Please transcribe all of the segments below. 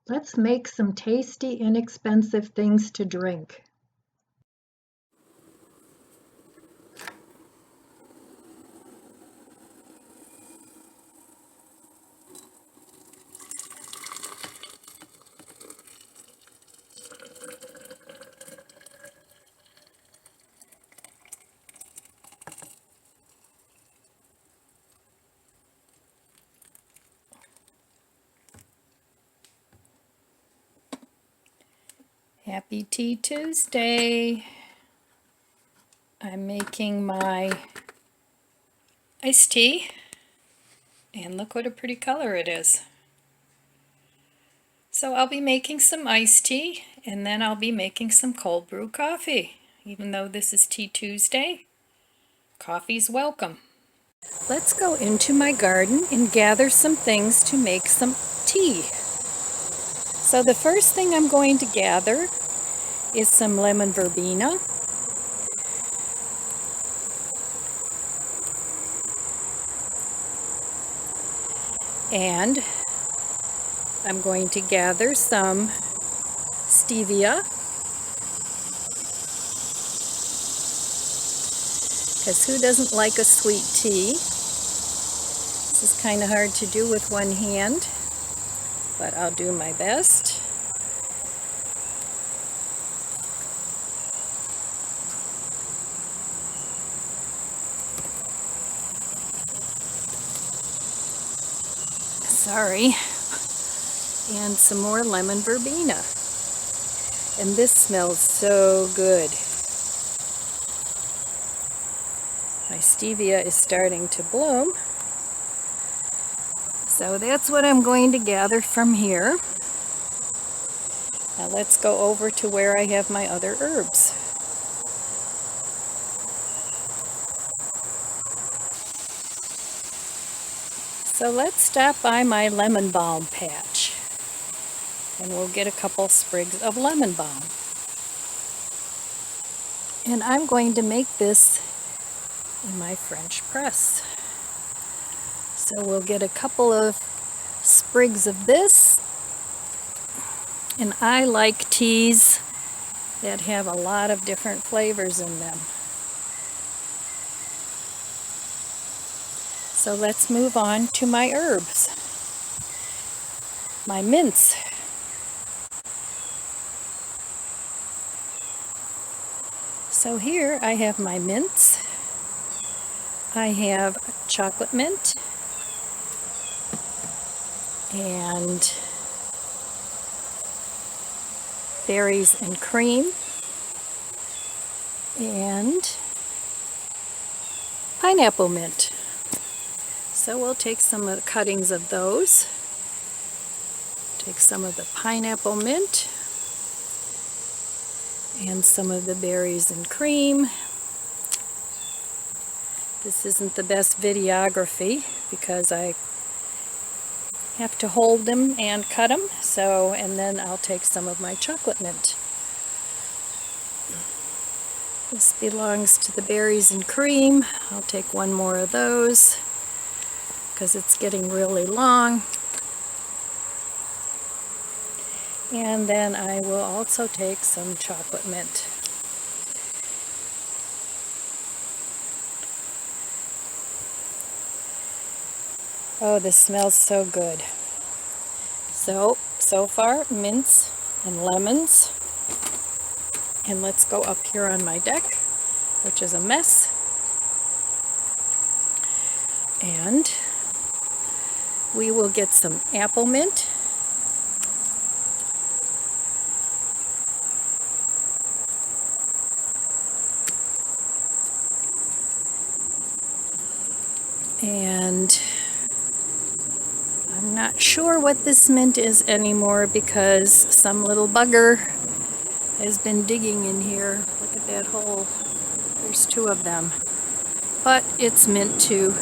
Let's make some tasty, inexpensive things to drink. Happy Tea Tuesday. I'm making my iced tea, and look what a pretty color it is. So I'll be making some iced tea, and then I'll be making some cold brew coffee. Even though this is Tea Tuesday, coffee's welcome. Let's go into my garden and gather some things to make some tea. So the first thing I'm going to gather is some lemon verbena. And I'm going to gather some stevia, because who doesn't like a sweet tea? This is kind of hard to do with one hand, but I'll do my best. Sorry. And some more lemon verbena. And this smells so good. My stevia is starting to bloom. So that's what I'm going to gather from here. Now let's go over to where I have my other herbs. So let's stop by my lemon balm patch, and we'll get a couple sprigs of lemon balm. And I'm going to make this in my French press. So we'll get a couple of sprigs of this. And I like teas that have a lot of different flavors in them. So let's move on to my herbs. My mints. So here I have my mints. I have chocolate mint and berries and cream and pineapple mint. So we'll take some of the cuttings of those. Take some of the pineapple mint and some of the berries and cream. This isn't the best videography because I have to hold them and cut them. So, and then I'll take some of my chocolate mint. This belongs to the berries and cream. I'll take one more of those because it's getting really long. And then I will also take some chocolate mint. Oh, this smells so good. So far, mints and lemons. And let's go up here on my deck, which is a mess. And we will get some apple mint. And I'm not sure what this mint is anymore because some little bugger has been digging in here. Look at that hole. There's two of them. But it's mint too.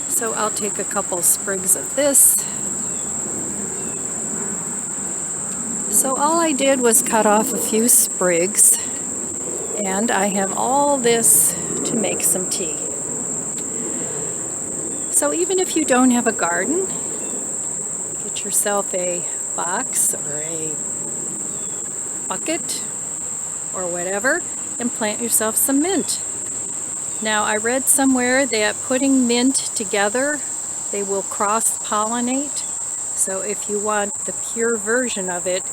So I'll take a couple sprigs of this. So all I did was cut off a few sprigs, and I have all this to make some tea. So even if you don't have a garden, get yourself a box or a bucket or whatever and plant yourself some mint. Now, I read somewhere that putting mint together, they will cross-pollinate. So if you want the pure version of it,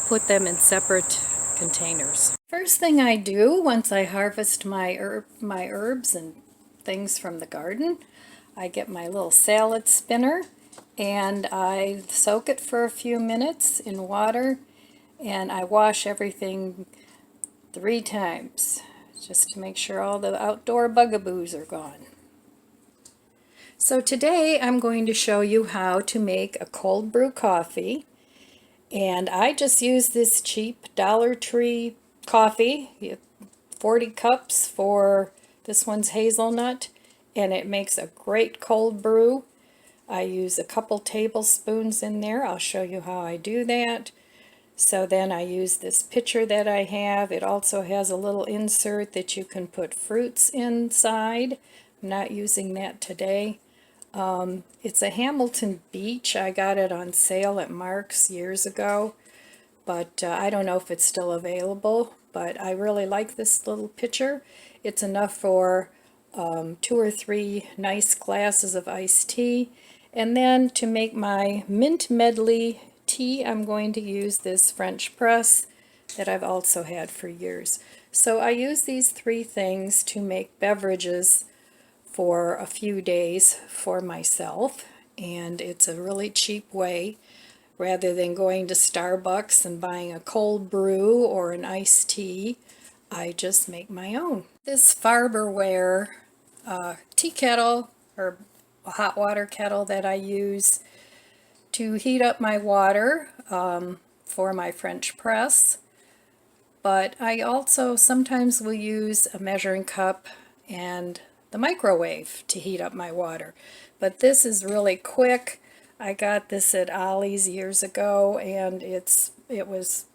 put them in separate containers. First thing I do once I harvest my herbs and things from the garden, I get my little salad spinner and I soak it for a few minutes in water, and I wash everything 3 times just to make sure all the outdoor bugaboos are gone. So today I'm going to show you how to make a cold brew coffee, and I just use this cheap Dollar Tree coffee, 40 cups for this one's hazelnut, and it makes a great cold brew. I use a couple tablespoons in there. I'll show you how I do that. So then I use this pitcher that I have. It also has a little insert that you can put fruits inside. I'm not using that today. It's a Hamilton Beach. I got it on sale at Mark's years ago, but I don't know if it's still available. But I really like this little pitcher. It's enough for 2 or 3 nice glasses of iced tea. And then to make my mint medley tea, I'm going to use this French press that I've also had for years. So I use these 3 things to make beverages for a few days for myself, and it's a really cheap way. Rather than going to Starbucks and buying a cold brew or an iced tea, I just make my own. This Farberware tea kettle or a hot water kettle that I use to heat up my water for my French press, but I also sometimes will use a measuring cup and the microwave to heat up my water. But this is really quick. I got this at Ollie's years ago, and it was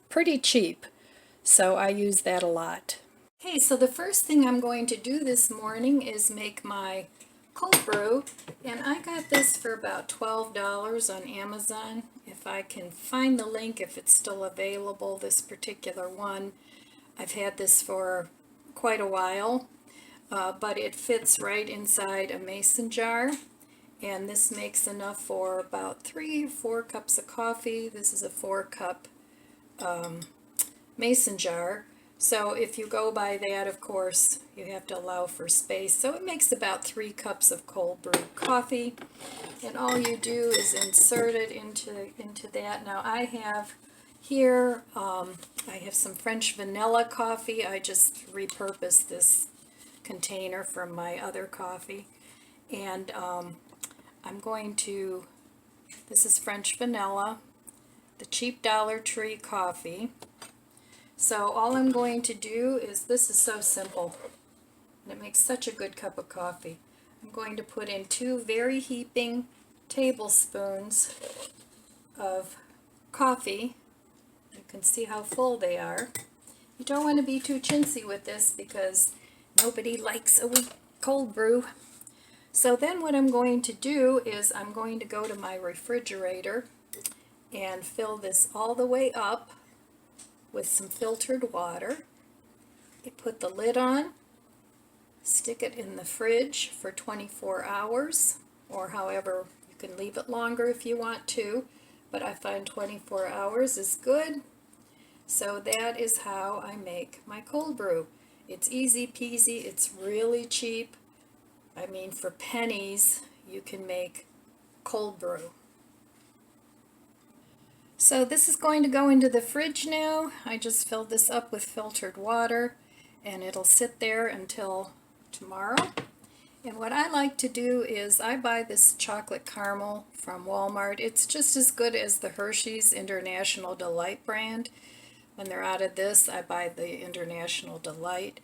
pretty cheap, so I use that a lot. Okay, so the first thing I'm going to do this morning is make my cold brew, and I got this for about $12 on Amazon. If I can find the link, if it's still available, this particular one. I've had this for quite a while, but it fits right inside a mason jar, and this makes enough for about 3 or 4 cups of coffee. This is a 4-cup mason jar. So if you go by that, of course, you have to allow for space. So it makes about 3 cups of cold brew coffee. And all you do is insert it into that. Now I have here, I have some French vanilla coffee. I just repurposed this container from my other coffee. And I'm going to, this is French vanilla, the cheap Dollar Tree coffee. So all I'm going to do is, this is so simple, and it makes such a good cup of coffee. I'm going to put in 2 very heaping tablespoons of coffee. You can see how full they are. You don't want to be too chintzy with this because nobody likes a weak cold brew. So then what I'm going to do is I'm going to go to my refrigerator and fill this all the way up with some filtered water. You put the lid on, stick it in the fridge for 24 hours, or however, you can leave it longer if you want to, but I find 24 hours is good. So that is how I make my cold brew. It's easy peasy, it's really cheap. I mean, for pennies, you can make cold brew. So this is going to go into the fridge now. I just filled this up with filtered water, and it'll sit there until tomorrow. And what I like to do is I buy this chocolate caramel from Walmart. It's just as good as the Hershey's International Delight brand. When they're out of this, I buy the International Delight.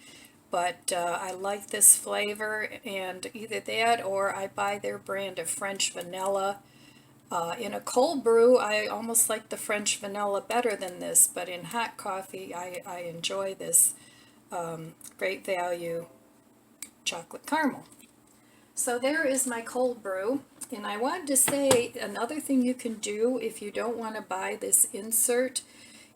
But I like this flavor, and either that or I buy their brand of French vanilla. In a cold brew, I almost like the French vanilla better than this, but in hot coffee, I enjoy this Great Value chocolate caramel. So there is my cold brew. And I wanted to say another thing you can do if you don't want to buy this insert,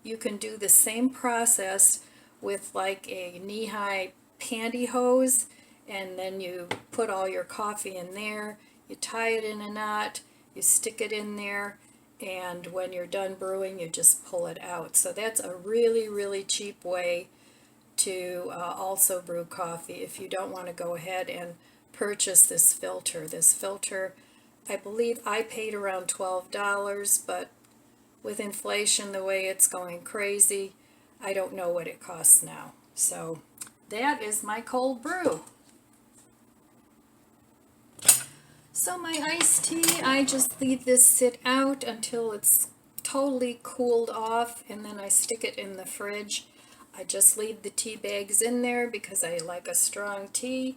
you can do the same process with like a knee-high pantyhose, and then you put all your coffee in there, you tie it in a knot, you stick it in there, and when you're done brewing you just pull it out. So that's a really, really cheap way to also brew coffee if you don't want to go ahead and purchase this filter. This filter, I believe I paid around $12, but with inflation the way it's going crazy, I don't know what it costs now. So that is my cold brew. So my iced tea, I just leave this sit out until it's totally cooled off, and then I stick it in the fridge. I just leave the tea bags in there because I like a strong tea,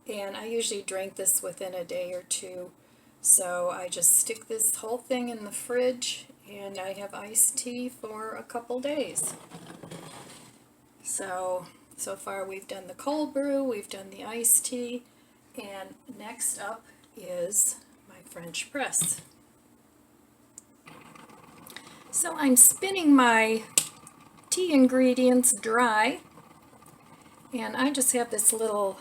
and I usually drink this within a day or two. So I just stick this whole thing in the fridge, and I have iced tea for a couple days. So far we've done the cold brew, we've done the iced tea, and next up is my French press. So I'm spinning my tea ingredients dry, and I just have this little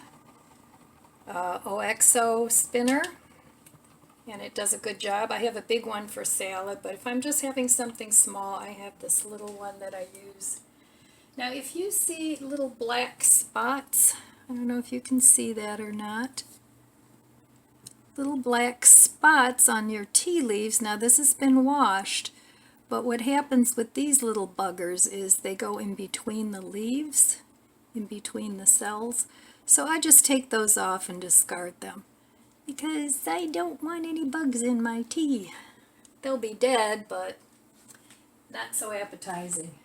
OXO spinner, and it does a good job. I have a big one for salad, but if I'm just having something small, I have this little one that I use. Now if you see little black spots, I don't know if you can see that or not, little black spots on your tea leaves. Now this has been washed, but what happens with these little buggers is they go in between the leaves, in between the cells. So I just take those off and discard them because I don't want any bugs in my tea. They'll be dead, but not so appetizing.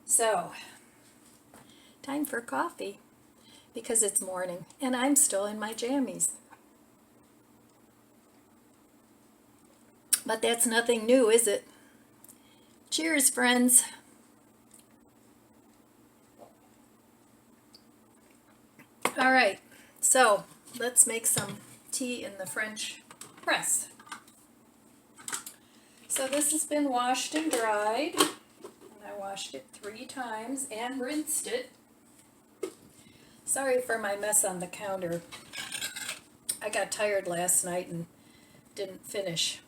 So, time for coffee because it's morning and I'm still in my jammies. But that's nothing new, is it? Cheers, friends. All right, so let's make some tea in the French press. So this has been washed and dried, and I washed it 3 times and rinsed it. Sorry for my mess on the counter. I got tired last night and didn't finish.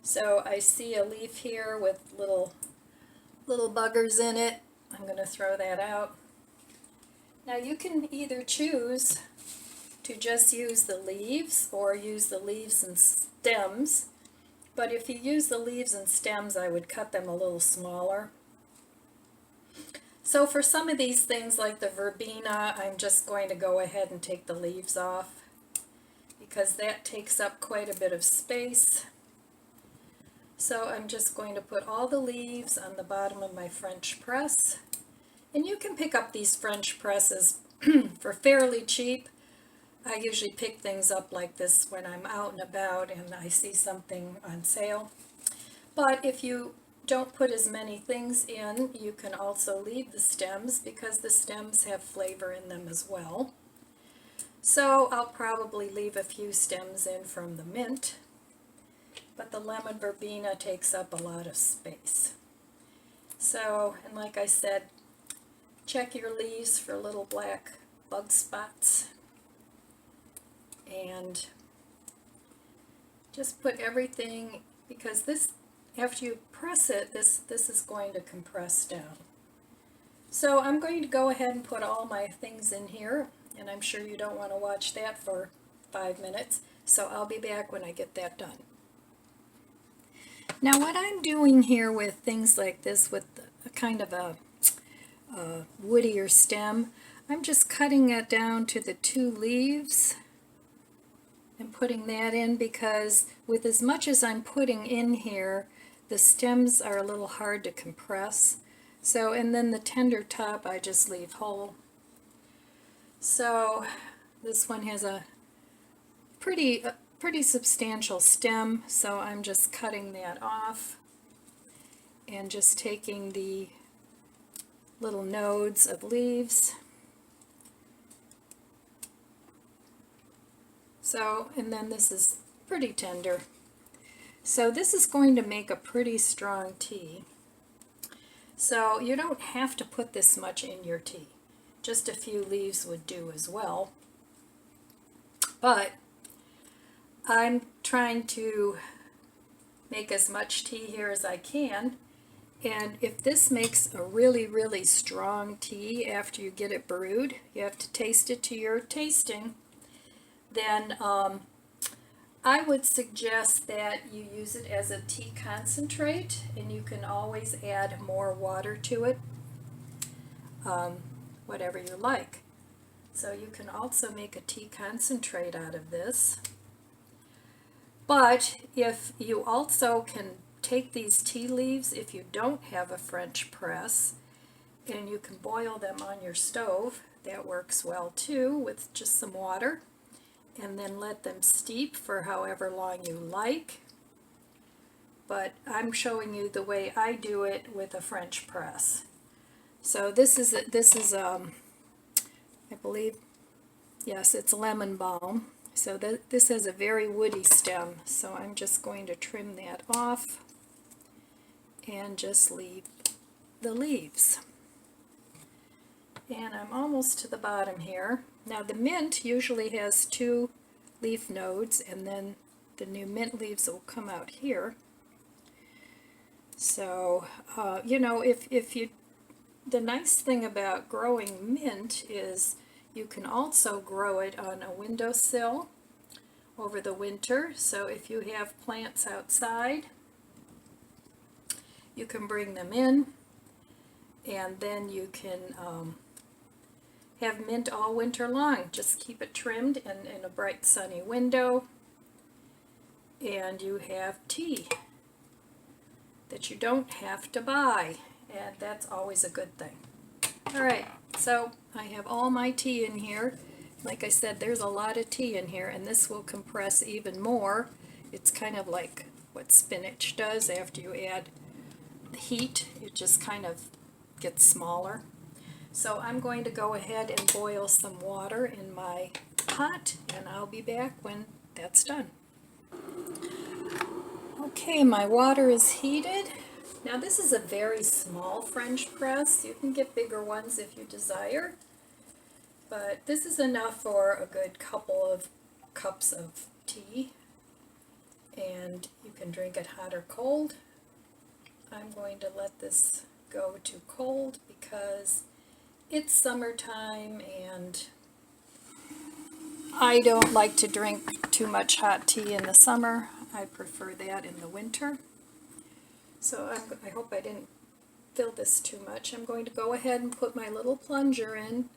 So I see a leaf here with little buggers in it. I'm going to throw that out. Now you can either choose to just use the leaves or use the leaves and stems. But if you use the leaves and stems, I would cut them a little smaller. So for some of these things like the verbena, I'm just going to go ahead and take the leaves off because that takes up quite a bit of space. So I'm just going to put all the leaves on the bottom of my French press. And you can pick up these French presses for fairly cheap. I usually pick things up like this when I'm out and about and I see something on sale. But if you don't put as many things in, you can also leave the stems because the stems have flavor in them as well. So I'll probably leave a few stems in from the mint. But the lemon verbena takes up a lot of space. So, and like I said, check your leaves for little black bug spots. And just put everything, because this, after you press it, this is going to compress down. So I'm going to go ahead and put all my things in here, and I'm sure you don't want to watch that for 5 minutes, so I'll be back when I get that done. Now what I'm doing here with things like this, with a kind of a woodier stem, I'm just cutting it down to the 2 leaves and putting that in, because with as much as I'm putting in here, the stems are a little hard to compress. So, and then the tender top I just leave whole. So this one has a pretty substantial stem, so I'm just cutting that off and just taking the little nodes of leaves, So, and then this is pretty tender. So this is going to make a pretty strong tea. So you don't have to put this much in your tea. Just a few leaves would do as well. But I'm trying to make as much tea here as I can. And if this makes a really, really strong tea after you get it brewed, you have to taste it to your tasting, then I would suggest that you use it as a tea concentrate, and you can always add more water to it, whatever you like. So you can also make a tea concentrate out of this. But if you also can take these tea leaves, if you don't have a French press, and you can boil them on your stove, that works well too, with just some water, and then let them steep for however long you like. But I'm showing you the way I do it with a French press. So this is I believe, yes, it's lemon balm. So this has a very woody stem, so I'm just going to trim that off and just leave the leaves. And I'm almost to the bottom here. Now the mint usually has 2 leaf nodes, and then the new mint leaves will come out here. So, you know, the nice thing about growing mint is you can also grow it on a windowsill over the winter. So if you have plants outside, you can bring them in, and then you can have mint all winter long. Just keep it trimmed in a bright sunny window, and you have tea that you don't have to buy, and that's always a good thing. Alright, so I have all my tea in here. Like I said, there's a lot of tea in here, and this will compress even more. It's kind of like what spinach does after you add heat. It just kind of gets smaller. So I'm going to go ahead and boil some water in my pot, and I'll be back when that's done. Okay, my water is heated. Now this is a very small French press. You can get bigger ones if you desire, but this is enough for a good couple of cups of tea, and you can drink it hot or cold. I'm going to let this go to cold because it's summertime and I don't like to drink too much hot tea in the summer. I prefer that in the winter. So I hope I didn't fill this too much. I'm going to go ahead and put my little plunger in.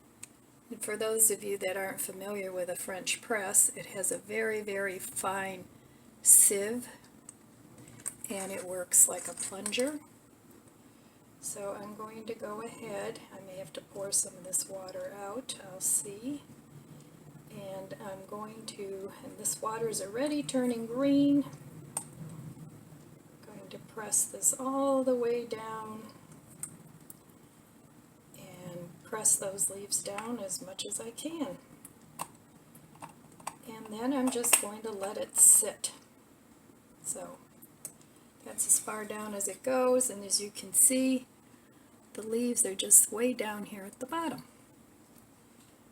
And for those of you that aren't familiar with a French press, it has a very, very fine sieve, and it works like a plunger. So I'm going to go ahead. I may have to pour some of this water out. I'll see. And I'm going to, and this water is already turning green. I'm going to press this all the way down and press those leaves down as much as I can. And then I'm just going to let it sit. So that's as far down as it goes, and as you can see, the leaves are just way down here at the bottom.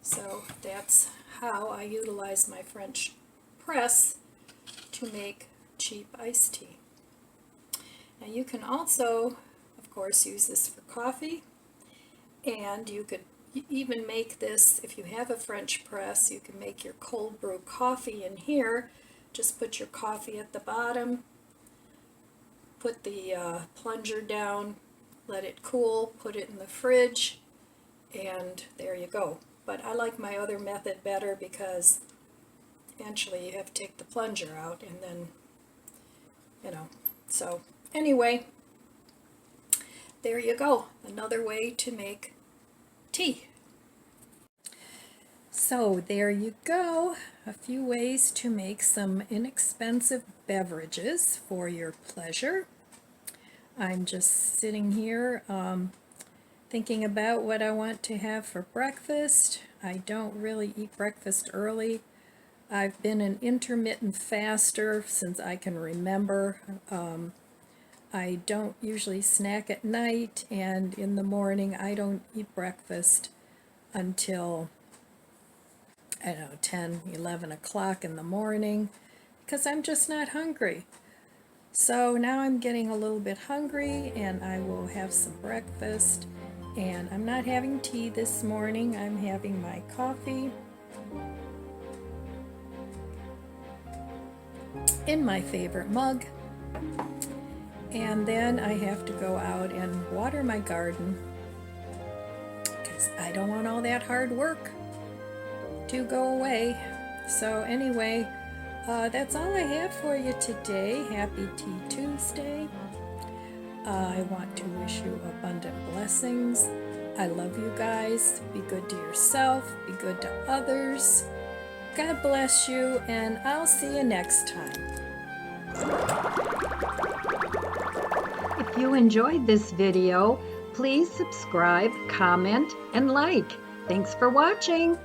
So that's how I utilize my French press to make cheap iced tea. Now you can also, of course, use this for coffee, and you could even make this, if you have a French press, you can make your cold brew coffee in here. Just put your coffee at the bottom, put the plunger down, let it cool, put it in the fridge, and there you go. But I like my other method better because eventually you have to take the plunger out, and then, you know. So anyway, there you go. Another way to make tea. So there you go. A few ways to make some inexpensive beverages for your pleasure. I'm just sitting here thinking about what I want to have for breakfast. I don't really eat breakfast early. I've been an intermittent faster since I can remember. I don't usually snack at night, and in the morning I don't eat breakfast until, I don't know, 10, 11 o'clock in the morning, because I'm just not hungry. So now I'm getting a little bit hungry, and I will have some breakfast. And I'm not having tea this morning, I'm having my coffee in my favorite mug. And then I have to go out and water my garden, because I don't want all that hard work to go away. So anyway, that's all I have for you today. Happy Tea Tuesday. I want to wish you abundant blessings. I love you guys. Be good to yourself. Be good to others. God bless you, and I'll see you next time. If you enjoyed this video, please subscribe, comment, and like. Thanks for watching.